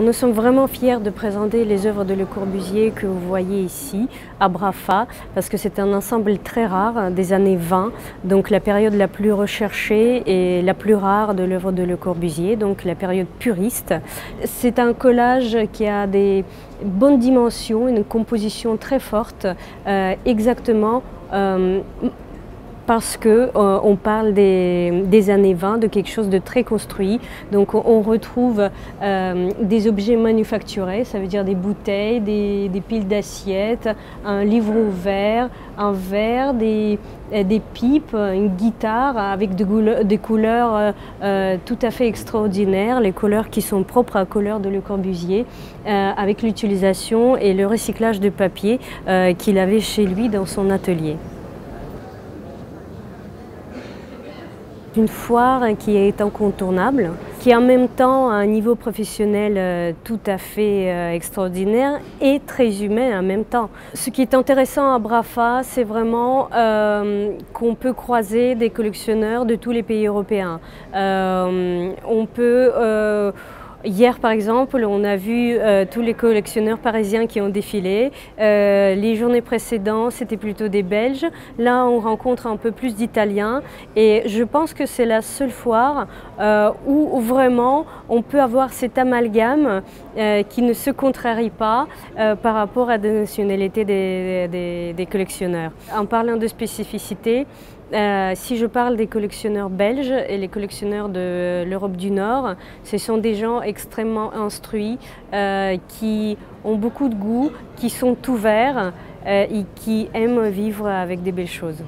Nous sommes vraiment fiers de présenter les œuvres de Le Corbusier que vous voyez ici, à Braffa, parce que c'est un ensemble très rare des années 20, donc la période la plus recherchée et la plus rare de l'œuvre de Le Corbusier, donc la période puriste. C'est un collage qui a des bonnes dimensions, une composition très forte, exactement parce qu'on parle des années 20, de quelque chose de très construit. Donc on retrouve des objets manufacturés, ça veut dire des bouteilles, des piles d'assiettes, un livre ouvert, un verre, des pipes, une guitare avec des couleurs tout à fait extraordinaires, les couleurs qui sont propres à la couleur de Le Corbusier, avec l'utilisation et le recyclage de papier qu'il avait chez lui dans son atelier. Une foire qui est incontournable, qui en même temps a un niveau professionnel tout à fait extraordinaire et très humain en même temps. Ce qui est intéressant à Braffa, c'est vraiment qu'on peut croiser des collectionneurs de tous les pays européens. Hier, par exemple, on a vu tous les collectionneurs parisiens qui ont défilé. Les journées précédentes, c'était plutôt des Belges. Là, on rencontre un peu plus d'Italiens. Et je pense que c'est la seule foire où vraiment on peut avoir cet amalgame qui ne se contrarie pas par rapport à la nationalité des collectionneurs. En parlant de spécificité, si je parle des collectionneurs belges et les collectionneurs de l'Europe du Nord, ce sont des gens extrêmement instruits, qui ont beaucoup de goût, qui sont ouverts et qui aiment vivre avec des belles choses.